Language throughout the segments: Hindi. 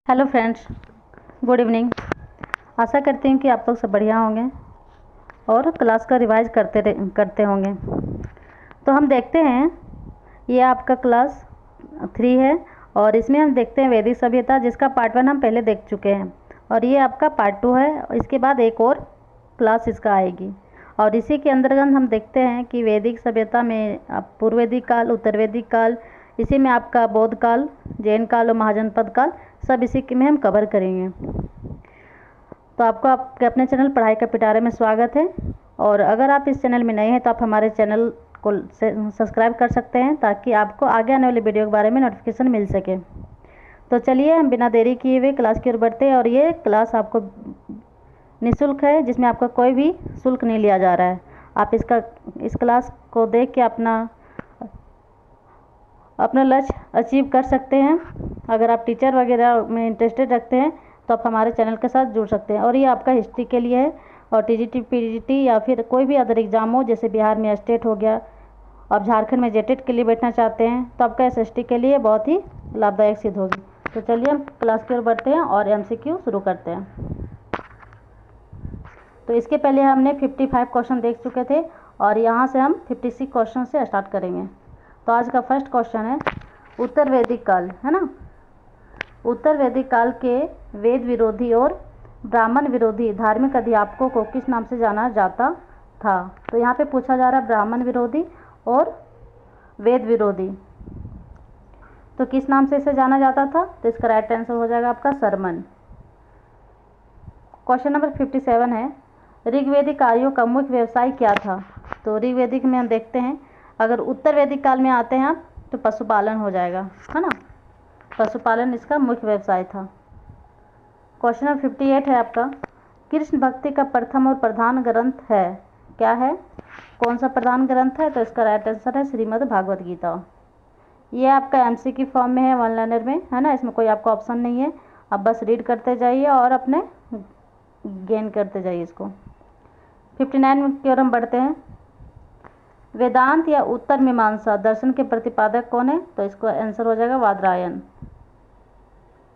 Hello friends, good evening. आशा करती हूँ कि आप लोग सब बढ़िया होंगे और क्लास का रिवाइज करते होंगे। तो हम देखते हैं, ये आपका क्लास 3 है और इसमें हम देखते हैं वैदिक सभ्यता, जिसका पार्ट 1 हम पहले देख चुके हैं और ये आपका पार्ट 2 है। इसके बाद एक और क्लास इसका आएगी और इसी के अंतर्गत हम देखते हैं कि वैदिक सभ्यता में पूर्व वैदिक काल, उत्तर वैदिक काल, इसी में आपका बौद्ध काल, जैन काल और महाजनपद काल, सब इसी में हम कवर करेंगे। तो आपको आपके अपने चैनल पढ़ाई का पिटारे में स्वागत है। और अगर आप इस चैनल में नए हैं तो आप हमारे चैनल को सब्सक्राइब कर सकते हैं ताकि आपको आगे आने वाले वीडियो के बारे में नोटिफिकेशन मिल सके। तो चलिए हम बिना देरी किए हुए क्लास की ओर बढ़ते हैं। और ये क्लास आपको निःशुल्क है, जिसमें आपका कोई भी शुल्क नहीं लिया जा रहा है। आप इस क्लास को देख के अपना लक्ष्य अचीव कर सकते हैं। अगर आप टीचर वगैरह में इंटरेस्टेड रखते हैं तो आप हमारे चैनल के साथ जुड़ सकते हैं। और ये आपका हिस्ट्री के लिए है और टीजीटी, पीजीटी या फिर कोई भी अदर एग्ज़ाम हो, जैसे बिहार में स्टेट हो गया, आप झारखंड में जेटेट के लिए बैठना चाहते हैं तो आपका एसएसटी के लिए बहुत ही लाभदायक सिद्ध होगी। तो चलिए हम क्लास की ओर बढ़ते हैं और एमसीक्यू शुरू करते हैं। तो इसके पहले हमने 55 क्वेश्चन देख चुके थे और यहाँ से हम 56 क्वेश्चन से स्टार्ट करेंगे। तो आज का फर्स्ट क्वेश्चन है उत्तर वैदिक काल, है ना। उत्तर वैदिक काल के वेद विरोधी और ब्राह्मण विरोधी धार्मिक अध्यापकों को किस नाम से जाना जाता था। तो यहाँ पे पूछा जा रहा है ब्राह्मण विरोधी और वेद विरोधी, तो किस नाम से इसे जाना जाता था। तो इसका राइट आंसर हो जाएगा आपका सरमन। क्वेश्चन नंबर 57 है ऋग्वेदिक आर्यों का मुख्य व्यवसाय क्या था। तो ऋग्वेदिक में हम देखते हैं, अगर उत्तर वैदिक काल में आते हैं आप तो पशुपालन हो जाएगा, है ना। पशुपालन इसका मुख्य व्यवसाय था। क्वेश्चन नंबर 58 है आपका कृष्ण भक्ति का प्रथम और प्रधान ग्रंथ है, क्या है, कौन सा प्रधान ग्रंथ है। तो इसका राइट आंसर है श्रीमद् भागवत गीता। ये आपका एमसीक्यू फॉर्म में है, वन लाइनर में, है ना। इसमें कोई आपका ऑप्शन नहीं है, आप बस रीड करते जाइए और अपने गेन करते जाइए इसको। 59 की ओर हम बढ़ते हैं। वेदांत या उत्तर मीमांसा दर्शन के प्रतिपादक कौन है। तो इसको आंसर हो जाएगा वादरायण।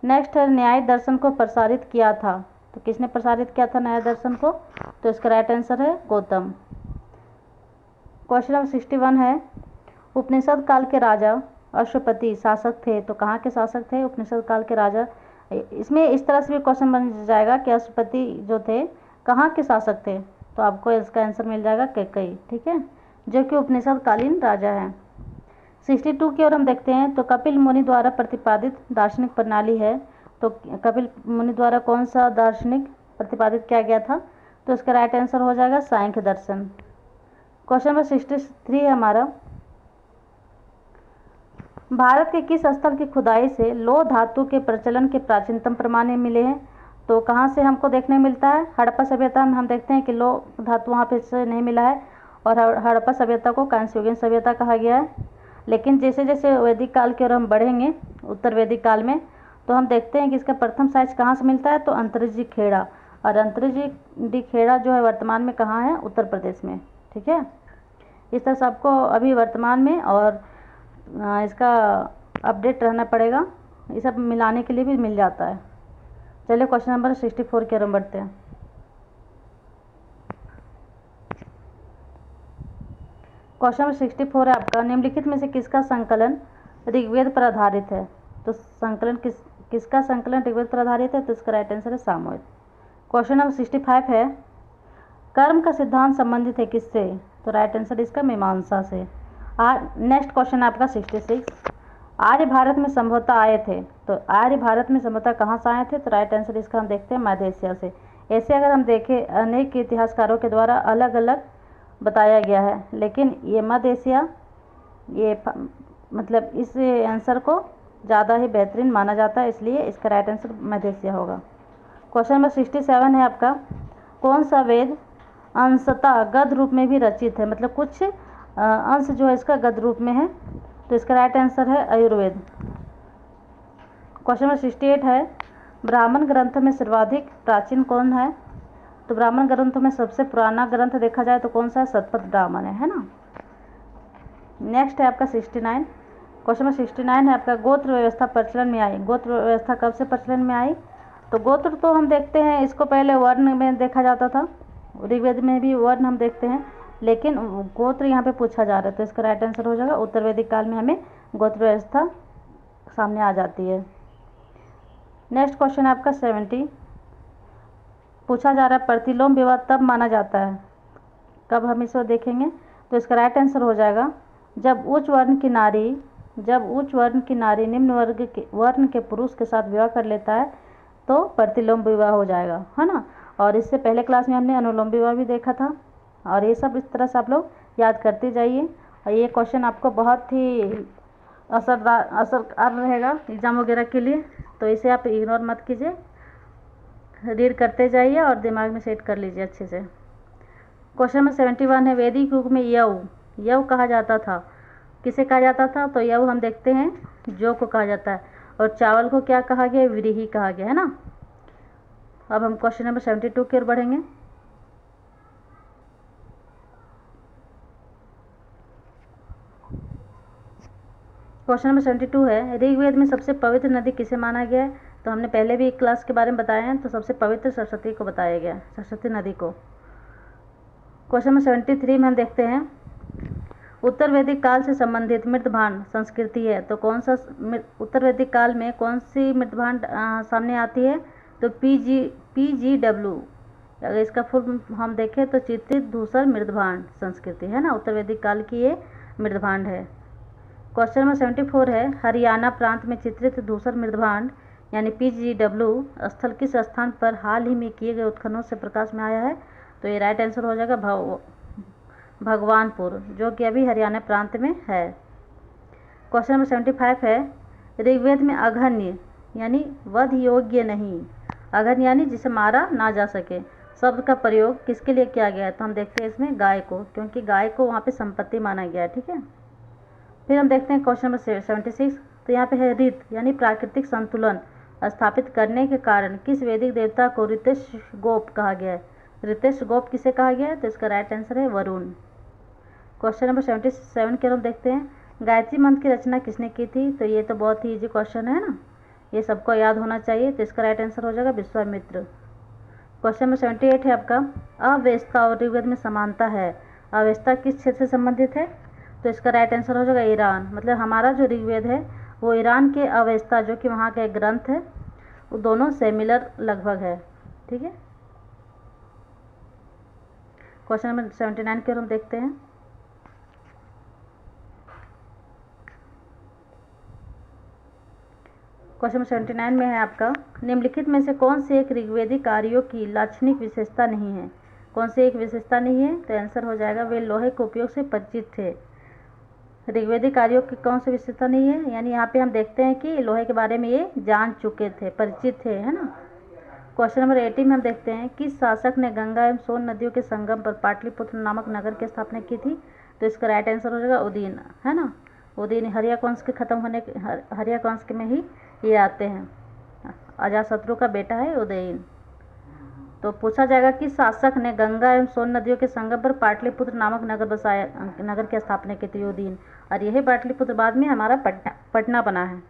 नेक्स्ट है न्याय दर्शन को प्रसारित किया था। तो किसने प्रसारित किया था न्याय दर्शन को। तो इसका राइट आंसर है गौतम। क्वेश्चन नंबर 61 है उपनिषद काल के राजा अश्वपति शासक थे। तो कहाँ के शासक थे उपनिषद काल के राजा। इसमें इस तरह से भी क्वेश्चन बन जाएगा कि अश्वपति जो थे कहाँ के शासक थे। तो आपको इसका आंसर मिल जाएगा कैकेयी, ठीक है, जो कि उपनिषद कालीन राजा है। 62 की ओर हम देखते हैं। तो कपिल मुनि द्वारा प्रतिपादित दार्शनिक प्रणाली है। तो कपिल मुनि द्वारा कौन सा दार्शनिक प्रतिपादित किया गया था। तो इसका राइट आंसर हो जाएगा सांख्य दर्शन। क्वेश्चन नंबर 63 है हमारा भारत के किस स्थल की खुदाई से लौह धातु के प्रचलन के प्राचीनतम प्रमाण मिले हैं। तो कहाँ से हमको देखने मिलता है, हड़प्पा सभ्यता में हम देखते हैं कि लौह धातु वहाँ पे से नहीं मिला है और हड़प्पा सभ्यता को कांस्ययुगीन सभ्यता कहा गया है। लेकिन जैसे जैसे वैदिक काल की ओर हम बढ़ेंगे उत्तर वैदिक काल में, तो हम देखते हैं कि इसका प्रथम साइज कहाँ से मिलता है। तो अंतरिजी खेड़ा, और अंतरिजी खेड़ा जो है वर्तमान में कहाँ है, उत्तर प्रदेश में, ठीक है। इस तरह से आपको अभी वर्तमान में और इसका अपडेट रहना पड़ेगा, ये सब मिलाने के लिए भी मिल जाता है। चलिए क्वेश्चन नंबर 64 की ओर बढ़ते हैं। क्वेश्चन नंबर 64 है आपका निम्नलिखित में से किसका संकलन ऋग्वेद पर आधारित है। तो संकलन किसका संकलन ऋग्वेद पर आधारित है। तो इसका राइट आंसर है सामवेद। क्वेश्चन नंबर 65 है कर्म का सिद्धांत संबंधित है किससे। तो राइट आंसर इसका मीमांसा से। नेक्स्ट क्वेश्चन आपका 66 आर्य भारत में संभवतः आए थे। तो आर्य भारत में संभवतः कहाँ से आए थे। तो राइट आंसर इसका हम देखते हैं मध्य एशिया से। ऐसे अगर हम देखें अनेक इतिहासकारों के द्वारा अलग अलग बताया गया है, लेकिन ये मध्य एशिया, ये मतलब इस आंसर को ज़्यादा ही बेहतरीन माना जाता है, इसलिए इसका राइट आंसर मध्य एशिया होगा। क्वेश्चन नंबर 67 है आपका कौन सा वेद अंशतः गद्य रूप में भी रचित है, मतलब कुछ अंश जो है इसका गद्य रूप में है। तो इसका राइट आंसर है आयुर्वेद। क्वेश्चन नंबर 68 है ब्राह्मण ग्रंथों में सर्वाधिक प्राचीन कौन है। तो ब्राह्मण ग्रंथों में सबसे पुराना ग्रंथ देखा जाए तो कौन सा है, शतपथ ब्राह्मण है ना। नेक्स्ट है आपका 69 क्वेश्चन नंबर 69 है आपका, गोत्र व्यवस्था प्रचलन में आई। गोत्र व्यवस्था कब से प्रचलन में आई? तो गोत्र तो हम देखते हैं इसको पहले वर्ण में देखा जाता था, ऋग्वेद में भी वर्ण हम देखते हैं, लेकिन गोत्र यहाँ पे पूछा जा रहा है, तो इसका राइट आंसर हो जाएगा उत्तर वैदिक काल में हमें गोत्र व्यवस्था सामने आ जाती है। नेक्स्ट क्वेश्चन है आपका 70, पूछा जा रहा है प्रतिलोम विवाह तब माना जाता है, कब हम इसको देखेंगे? तो इसका राइट आंसर हो जाएगा जब उच्च वर्ण की नारी निम्न वर्ण के पुरुष के साथ विवाह कर लेता है तो प्रतिलोम विवाह हो जाएगा, है ना। और इससे पहले क्लास में हमने अनुलोम विवाह भी देखा था, और ये सब इस तरह से आप लोग याद करते जाइए, और ये क्वेश्चन आपको बहुत ही असरदार रहेगा एग्ज़ाम वगैरह के लिए, तो इसे आप इग्नोर मत कीजिए, रीड करते जाइए और दिमाग में सेट कर लीजिए अच्छे से। क्वेश्चन नंबर 71 है, वैदिक युग में यव कहा जाता था, किसे कहा जाता था? तो यव हम देखते हैं जौ को कहा जाता है, और चावल को क्या कहा गया? व्रीहि कहा गया, है ना। अब हम क्वेश्चन नंबर 72 की ओर बढ़ेंगे। क्वेश्चन नंबर 72 है, ऋग्वेद में सबसे पवित्र नदी किसे माना गया है? तो हमने पहले भी एक क्लास के बारे में बताया है, तो सबसे पवित्र सरस्वती को बताया गया, सरस्वती नदी को। क्वेश्चन नंबर 73 में हम देखते हैं उत्तर वैदिक काल से संबंधित मृतभांड संस्कृति है, तो कौन सा उत्तर वैदिक काल में कौन सी मृतभांड सामने आती है? तो PGW, अगर इसका फुल हम देखें तो चित्रित धूसर मृतभांड संस्कृति, है ना, उत्तर वैदिक काल की ये मृतभांड है। क्वेश्चन नंबर 74 है, हरियाणा प्रांत में चित्रित धूसर मृतभांड यानी PGW स्थल किस स्थान पर हाल ही में किए गए उत्खननों से प्रकाश में आया है? तो ये राइट आंसर हो जाएगा भगवानपुर, जो कि अभी हरियाणा प्रांत में है। क्वेश्चन नंबर 75 है, ऋग्वेद में अघन्य यानी वध योग्य नहीं, अघन्य यानी जिसे मारा ना जा सके शब्द का प्रयोग किसके लिए किया गया है? तो हम देखते हैं इसमें गाय को, क्योंकि गाय को वहाँ पे संपत्ति माना गया है, ठीक है। फिर हम देखते हैं क्वेश्चन नंबर 76, तो यहाँ पे है ऋत यानी प्राकृतिक संतुलन स्थापित करने के कारण किस वैदिक देवता को ऋतेशगोप कहा गया है? ऋतेशगोप किसे कहा गया है? तो इसका राइट आंसर है वरुण। क्वेश्चन नंबर 77 के हम देखते हैं, गायत्री मंत्र की रचना किसने की थी? तो ये तो बहुत ही इजी क्वेश्चन है ना, ये सबको याद होना चाहिए, तो इसका राइट आंसर हो जाएगा विश्वामित्र। क्वेश्चन नंबर 78 है आपका, अवेस्ता और ऋग्वेद में समानता है, अवेस्ता किस क्षेत्र से संबंधित है? तो इसका राइट आंसर हो जाएगा ईरान, मतलब हमारा जो ऋग्वेद है वो ईरान के अवेस्ता जो कि वहाँ का एक ग्रंथ है, वो दोनों सिमिलर लगभग है, ठीक है। क्वेश्चन नंबर 79 की ओर हम देखते हैं, क्वेश्चन नंबर 79 में है आपका, निम्नलिखित में से कौन से एक ऋग्वेदिक कार्यों की लाक्षणिक विशेषता नहीं है? कौन सी एक विशेषता नहीं है? तो आंसर हो जाएगा वे लोहे के उपयोग से परिचित थे। ऋग्वेदिक कार्यों की कौन सी विशेषता नहीं है? यानी यहाँ पे हम देखते हैं कि लोहे के बारे में ये जान चुके थे, परिचित थे, है ना। क्वेश्चन नंबर 80 में हम देखते हैं, किस शासक ने गंगा एवं सोन नदियों के संगम पर पाटलिपुत्र नामक नगर की स्थापना की थी? तो इसका राइट आंसर हो जाएगा उदयन, है ना। उदयन हर्यक वंश के खत्म होने के हर्यक वंश में ही ये आते हैं, अजातशत्रु का बेटा है उदयन। तो पूछा जाएगा कि शासक ने गंगा एवं सोन नदियों के संगम पर पाटलिपुत्र नामक नगर बसाया, नगर की स्थापना की थी उदयन, और यही पाटलिपुत्र बाद में हमारा पटना बना है।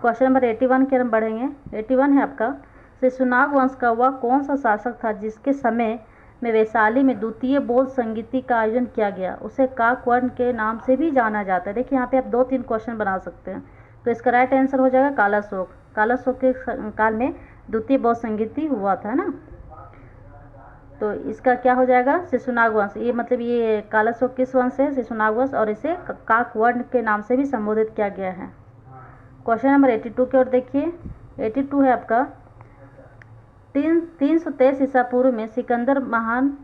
क्वेश्चन नंबर 81 की हम बढ़ेंगे। 81 है आपका, शिशुनाग वंश का वह कौन सा शासक था जिसके समय में वैशाली में द्वितीय बौद्ध संगीति का आयोजन किया गया? उसे काकवर्ण के नाम से भी जाना जाता है। देखिए यहाँ पे आप 2-3 क्वेश्चन बना सकते हैं, तो इसका राइट आंसर हो जाएगा कालाशोक। कालाशोक के काल में द्वितीय बौद्ध संगीति हुआ था ना, तो इसका क्या हो जाएगा? शिशुनाग वंश। ये मतलब ये कालाशोक किस वंश है? शिशुनाग वंश, और इसे काकवर्ण के नाम से भी संबोधित किया गया है। क्वेश्चन नंबर 82 की ओर देखिए। 82 है आपका, 323 ईसा पूर्व में सिकंदर महान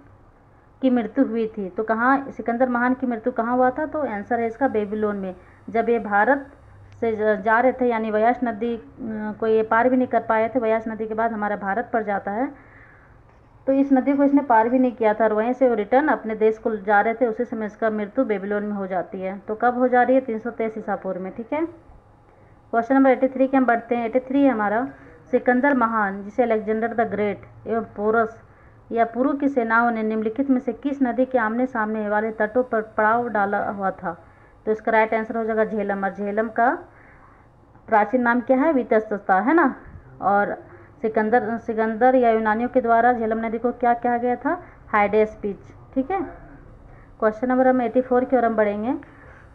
की मृत्यु हुई थी, तो कहाँ सिकंदर महान की मृत्यु कहाँ हुआ था? तो आंसर है इसका बेबीलोन में। जब ये भारत से जा रहे थे, यानी व्यास नदी को ये पार भी नहीं कर पाए थे, व्यास नदी के बाद हमारा भारत पड़ जाता है, तो इस नदी को इसने पार भी नहीं किया था, और वहीं से वो रिटर्न अपने देश को जा रहे थे, उसी समय इसका मृत्यु बेबीलोन में हो जाती है। तो कब हो जा रही है? 323 ईसा पूर्व में, ठीक है। क्वेश्चन नंबर 83 के हम बढ़ते हैं। 83 है हमारा, सिकंदर महान जिसे अलेक्जेंडर द ग्रेट एवं पोरस या पुरु की सेनाओं ने निम्नलिखित में से किस नदी के आमने सामने वाले तटों पर पड़ाव डाला हुआ था? तो इसका राइट आंसर हो जाएगा झेलम। और झेलम का प्राचीन नाम क्या है? वितस्ता, है ना। और सिकंदर या यूनानियों के द्वारा झेलम नदी को क्या कहा गया था? हाइडेस बीच। ठीक है। क्वेश्चन नंबर हम 84 की ओर हम बढ़ेंगे।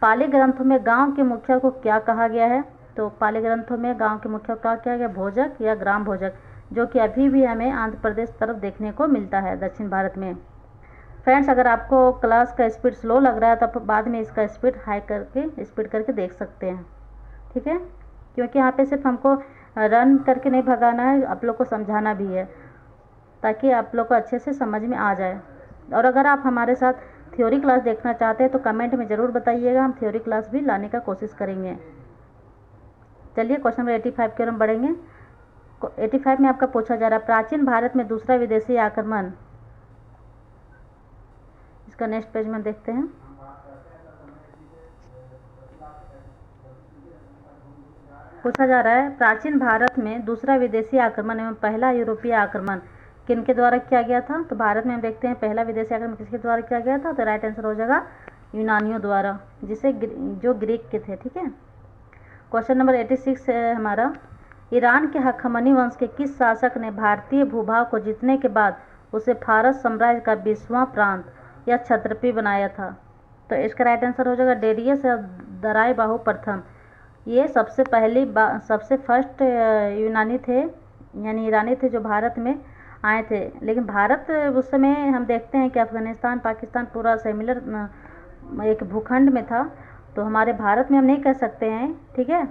पाली ग्रंथों में गांव के मुखिया को क्या कहा गया है? तो पाली ग्रंथों में गांव के मुखिया को क्या कहा गया? भोजक या ग्राम भोजक, जो कि अभी भी हमें आंध्र प्रदेश तरफ देखने को मिलता है, दक्षिण भारत में। फ्रेंड्स, अगर आपको क्लास का स्पीड स्लो लग रहा है तो आप बाद में इसका स्पीड हाई करके स्पीड करके देख सकते हैं। ठीक है, क्योंकि यहाँ पे सिर्फ हमको रन करके नहीं भगाना है, आप लोग को समझाना भी है, ताकि आप लोग को अच्छे से समझ में आ जाए। और अगर आप हमारे साथ थ्योरी क्लास देखना चाहते हैं तो कमेंट में ज़रूर बताइएगा, हम थ्योरी क्लास भी लाने का कोशिश करेंगे। चलिए क्वेश्चन नंबर 85 की ओर हम बढ़ेंगे। 85 में आपका पूछा जा रहा है, प्राचीन भारत में दूसरा विदेशी आक्रमण। इसका नेक्स्ट पेज में देखते हैं। पूछा जा रहा है, प्राचीन भारत में दूसरा विदेशी आक्रमण एवं पहला यूरोपीय आक्रमण किनके द्वारा किया गया था? तो भारत में हम देखते हैं पहला विदेशी आक्रमण किसके द्वारा किया गया था? तो राइट आंसर हो जाएगा यूनानियों द्वारा, जो ग्रीक के थे। ठीक है। क्वेश्चन नंबर 86 है हमारा, ईरान के हखमनी वंश के किस शासक ने भारतीय भूभाग को जीतने के बाद उसे फारस साम्राज्य का 20वां प्रांत या क्षत्रपी बनाया था? तो इसका राइट आंसर हो जाएगा डेरियस या दराय बाहु प्रथम। ये सबसे फर्स्ट यूनानी थे, यानी ईरानी थे, जो भारत में आए थे। लेकिन भारत उस समय हम देखते हैं कि अफगानिस्तान, पाकिस्तान पूरा सिमिलर एक भूखंड में था, तो हमारे भारत में हम नहीं कह सकते हैं। ठीक है।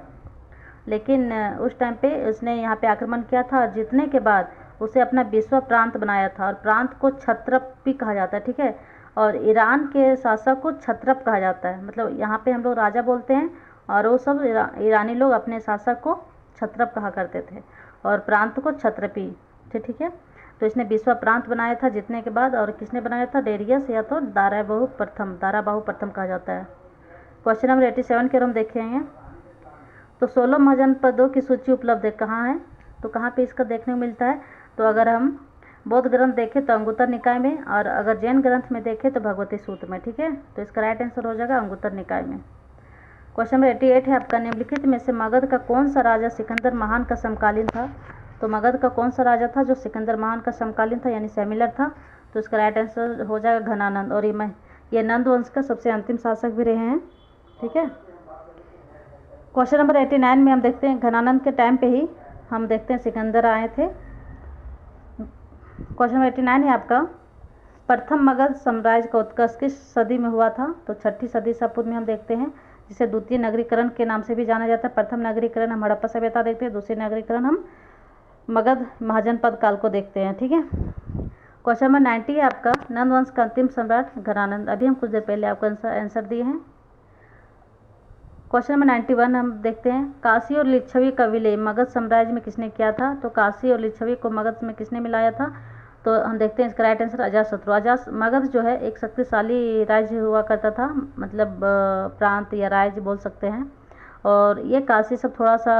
लेकिन उस टाइम पे उसने यहाँ पे आक्रमण किया था और जीतने के बाद उसे अपना 20वां प्रांत बनाया था, और प्रांत को क्षत्रप भी कहा जाता है। ठीक है। और ईरान के शासक को क्षत्रप कहा जाता है, मतलब यहाँ पे हम लोग राजा बोलते हैं और वो सब ईरानी लोग अपने शासक को क्षत्रप कहा करते थे और प्रांत को क्षत्रपी। ठीक है। तो इसने 20वां प्रांत बनाया था जीतने के बाद, और किसने बनाया था? डेरियस या तो दाराबाहु प्रथम कहा जाता है। क्वेश्चन नंबर 87 के हम देखेंगे। तो 16 महाजनपदों की सूची उपलब्ध है, कहाँ है? तो कहाँ पे इसका देखने को मिलता है? तो अगर हम बौद्ध ग्रंथ देखें तो अंगुत्तर निकाय में, और अगर जैन ग्रंथ में देखें तो भगवती सूत्र में। ठीक है। तो इसका राइट आंसर हो जाएगा अंगुत्तर निकाय में। क्वेश्चन नंबर 88 है आपका, निम्नलिखित में से मगध का कौन सा राजा सिकंदर महान का समकालीन था? तो मगध का कौन सा राजा था जो सिकंदर महान का समकालीन था, यानी सिमिलर था? तो इसका राइट आंसर हो जाएगा घनानंद, और ये नंद वंश का सबसे अंतिम शासक भी रहे हैं। ठीक है। क्वेश्चन नंबर 89 में हम देखते हैं घनानंद के टाइम पे ही हम देखते हैं सिकंदर आए थे। क्वेश्चन नंबर 89 है आपका, प्रथम मगध साम्राज्य का उत्कर्ष किस सदी में हुआ था? तो 6ठी सदी ईसा पूर्व में हम देखते हैं, जिसे द्वितीय नगरीकरण के नाम से भी जाना जाता है। प्रथम नगरीकरण हम हड़प्पा सभ्यता देखते हैं, दूसरी नगरीकरण हम मगध महाजनपद काल को देखते हैं। ठीक है। क्वेश्चन नंबर 90 है आपका, नंद वंश का अंतिम सम्राट घनानंद। अभी हम कुछ देर पहले आपको आंसर दिए हैं। क्वेश्चन नंबर 91 हम देखते हैं, काशी और लिच्छवी का विलय मगध साम्राज्य में किसने किया था? तो काशी और लिच्छवी को मगध में किसने मिलाया था? तो हम देखते हैं इसका राइट आंसर अजातशत्रु। मगध जो है एक शक्तिशाली राज्य हुआ करता था, मतलब प्रांत या राज्य बोल सकते हैं, और ये काशी सब थोड़ा सा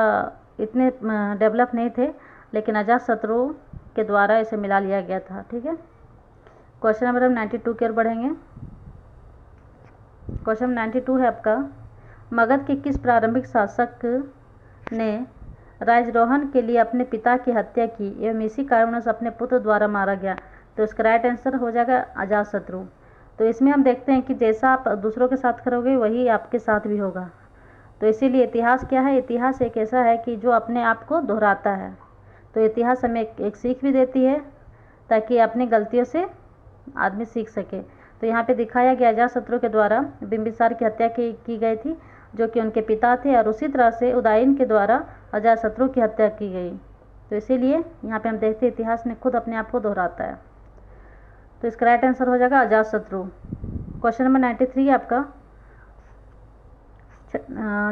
इतने डेवलप नहीं थे, लेकिन अजातशत्रु के द्वारा इसे मिला लिया गया था। ठीक है। क्वेश्चन नंबर हम 92 की ओर बढ़ेंगे। क्वेश्चन 92 है आपका, मगध के किस प्रारंभिक शासक ने राजरोहण के लिए अपने पिता की हत्या की एवं इसी कारणवश अपने पुत्र द्वारा मारा गया? तो इसका राइट आंसर हो जाएगा अजातशत्रु। तो इसमें हम देखते हैं कि जैसा आप दूसरों के साथ करोगे वही आपके साथ भी होगा। तो इसीलिए इतिहास क्या है? इतिहास एक ऐसा है कि जो अपने आप को दोहराता है। तो इतिहास हमें एक सीख भी देती है, ताकि अपनी गलतियों से आदमी सीख सके। तो यहाँ पे दिखाया गया अजातशत्रु के द्वारा बिंबिसार की हत्या की गई थी, जो कि उनके पिता थे, और उसी तरह से उदयन के द्वारा अजातशत्रु की हत्या की गई। तो इसीलिए यहाँ पे हम देखते हैं इतिहास ने खुद अपने आप को दोहराता है। तो इसका राइट आंसर हो जाएगा अजातशत्रु। क्वेश्चन नंबर 93 है आपका,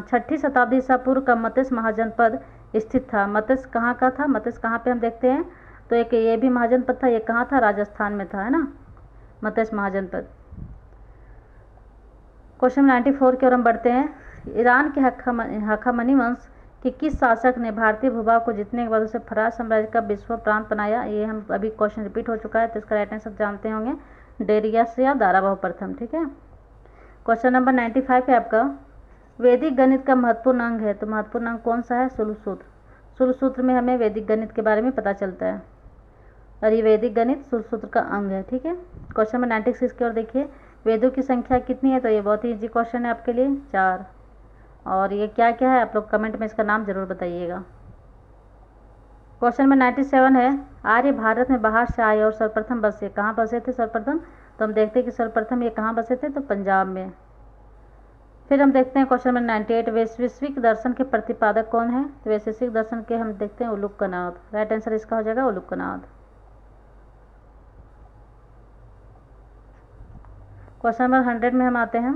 6ठी शताब्दी ईसा पूर्व का मत्स्य महाजनपद स्थित था। मत्स्य कहाँ का था? मत्स्य कहाँ पे हम देखते हैं? तो एक ये भी महाजनपद था, ये कहाँ था? राजस्थान में था, है ना, मत्स्य महाजनपद। क्वेश्चन 94 की ओर हम बढ़ते हैं। ईरान के हखामनी वंश के किस शासक ने भारतीय भूभाग को जीतने के बाद उसे फारस साम्राज्य का 20वां प्रांत बनाया? ये हम अभी क्वेश्चन रिपीट हो चुका है, तो इसका राइट आंसर जानते होंगे, डेरियस या दाराबाहु प्रथम। ठीक है। क्वेश्चन नंबर 95 है आपका, वैदिक गणित का महत्वपूर्ण अंग है, तो महत्वपूर्ण अंग कौन सा है? सूल सूत्र। सूल सूत्र में हमें वैदिक गणित के बारे में पता चलता है और ये वैदिक गणित सूल सूत्र का अंग है। ठीक है, क्वेश्चन नंबर 96 की ओर देखिए, वेदों की संख्या कितनी है? तो ये बहुत ही इजी क्वेश्चन है आपके लिए, 4। और ये क्या क्या है आप लोग कमेंट में इसका नाम जरूर बताइएगा। क्वेश्चन नंबर 97 है, आर्य भारत में बाहर से आए और सर्वप्रथम बसे, कहाँ बसे थे सर्वप्रथम? तो हम देखते हैं कि सर्वप्रथम ये कहाँ बसे थे? तो पंजाब में। फिर हम देखते हैं क्वेश्चन नंबर 98, वैश्विक दर्शन के प्रतिपादक कौन है? तो वैश्विक दर्शन के हम देखते हैं उलूकनाथ। राइट आंसर इसका हो जाएगा उलूकनाथ। क्वेश्चन नंबर 100 में हम आते हैं,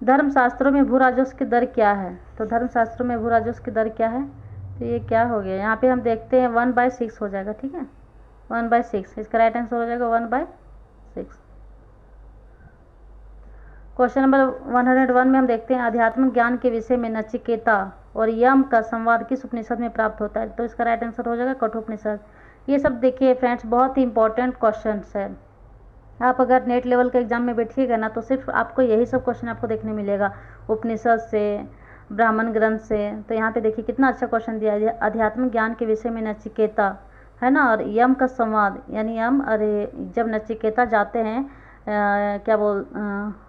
धर्मशास्त्रों में भू राजस्व की दर क्या है? तो धर्मशास्त्रों में भू राजस्व की दर क्या है? तो ये क्या हो गया, यहाँ पे हम देखते हैं 1/6 हो जाएगा। ठीक है, 1/6 इसका राइट आंसर हो जाएगा 1/6। क्वेश्चन नंबर 101 में हम देखते हैं, आध्यात्मिक ज्ञान के विषय में नचिकेता और यम का संवाद किस उपनिषद में प्राप्त होता है? तो इसका राइट आंसर हो जाएगा कठोपनिषद। ये सब देखिए फ्रेंड्स बहुत ही इंपॉर्टेंट क्वेश्चन है। आप अगर नेट लेवल के एग्जाम में बैठिएगा ना तो सिर्फ आपको यही सब क्वेश्चन आपको देखने मिलेगा, उपनिषद से, ब्राह्मण ग्रंथ से। तो यहाँ पे देखिए कितना अच्छा क्वेश्चन दिया है, आध्यात्मिक ज्ञान के विषय में नचिकेता है ना, और यम का संवाद, यानी यम, अरे जब नचिकेता जाते हैं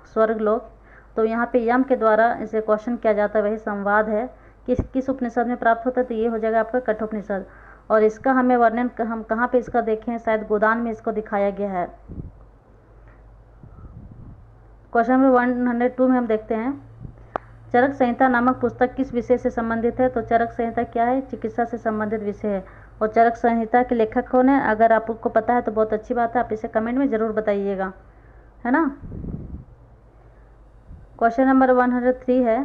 स्वर्ग लोक, तो यहाँ पे यम के द्वारा इसे क्वेश्चन किया जाता है, वही संवाद है, किस उपनिषद में प्राप्त होता है? तो ये हो जाएगा आपका कठोपनिषद। और इसका हमें वर्णन हम कहाँ पे इसका देखें, शायद गोदान में इसको दिखाया गया है। क्वेश्चन नंबर 102 में हम देखते हैं, चरक संहिता नामक पुस्तक किस विषय से संबंधित है? तो चरक संहिता क्या है? चिकित्सा से संबंधित विषय है। और चरक संहिता के लेखक कौन है? अगर आपको पता है तो बहुत अच्छी बात है, आप इसे कमेंट में ज़रूर बताइएगा, है ना। क्वेश्चन नंबर 103 है,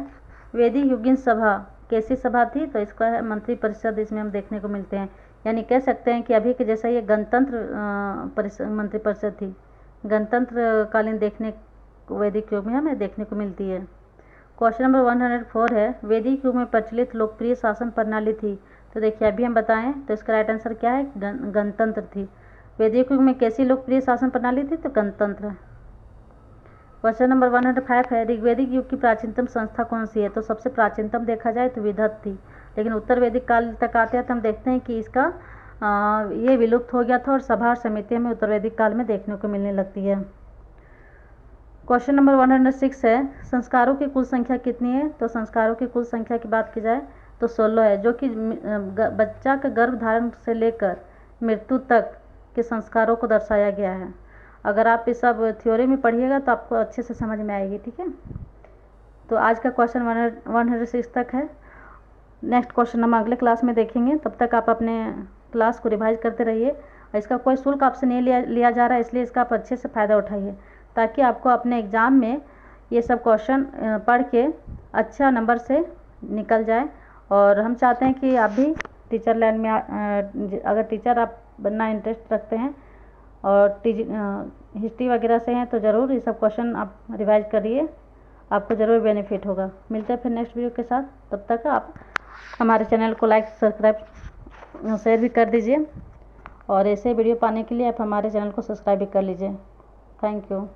वैदिक युगीन सभा कैसी सभा थी? तो इसका है मंत्री परिषद, इसमें हम देखने को मिलते हैं, यानी कह सकते हैं कि अभी के जैसा ये गणतंत्र मंत्री परिषद थी, गणतंत्र कालीन देखने वैदिक युग में हमें देखने को मिलती है। क्वेश्चन नंबर 104 है, वैदिक युग में प्रचलित लोकप्रिय शासन प्रणाली थी? तो देखिए अभी हम बताएं तो इसका राइट आंसर क्या है? गणतंत्र थी। वैदिक युग में कैसी लोकप्रिय शासन प्रणाली थी? तो गणतंत्र। क्वेश्चन नंबर 105 है, ऋग्वैदिक युग की प्राचीनतम संस्था कौन सी है? तो सबसे प्राचीनतम देखा जाए तो विदत थी, लेकिन उत्तर वैदिक काल तक आते हैं तो हम देखते हैं कि इसका ये विलुप्त हो गया था और सभा और समिति हमें उत्तर वैदिक काल में देखने को मिलने लगती है। क्वेश्चन नंबर 106 है, संस्कारों की कुल संख्या कितनी है? तो संस्कारों की कुल संख्या की बात की जाए तो 16 है, जो कि बच्चा के गर्भ धारण से लेकर मृत्यु तक के संस्कारों को दर्शाया गया है। अगर आप इस सब थ्योरी में पढ़िएगा तो आपको अच्छे से समझ में आएगी। ठीक है, तो आज का क्वेश्चन 106 तक है। नेक्स्ट क्वेश्चन हम अगले क्लास में देखेंगे, तब तक आप अपने क्लास को रिवाइज करते रहिए। इसका कोई शुल्क आपसे नहीं लिया जा रहा है, इसलिए इसका आप अच्छे से फ़ायदा उठाइए, ताकि आपको अपने एग्ज़ाम में ये सब क्वेश्चन पढ़ के अच्छा नंबर से निकल जाए। और हम चाहते हैं कि आप भी टीचर लाइन में अगर टीचर आप बनना इंटरेस्ट रखते हैं और हिस्ट्री वगैरह से हैं तो ज़रूर ये सब क्वेश्चन आप रिवाइज करिए, आपको ज़रूर बेनिफिट होगा। मिलते हैं फिर नेक्स्ट वीडियो के साथ, तब तक आप हमारे चैनल को लाइक, सब्सक्राइब, शेयर भी कर दीजिए, और ऐसे वीडियो पाने के लिए आप हमारे चैनल को सब्सक्राइब भी कर लीजिए। Thank you.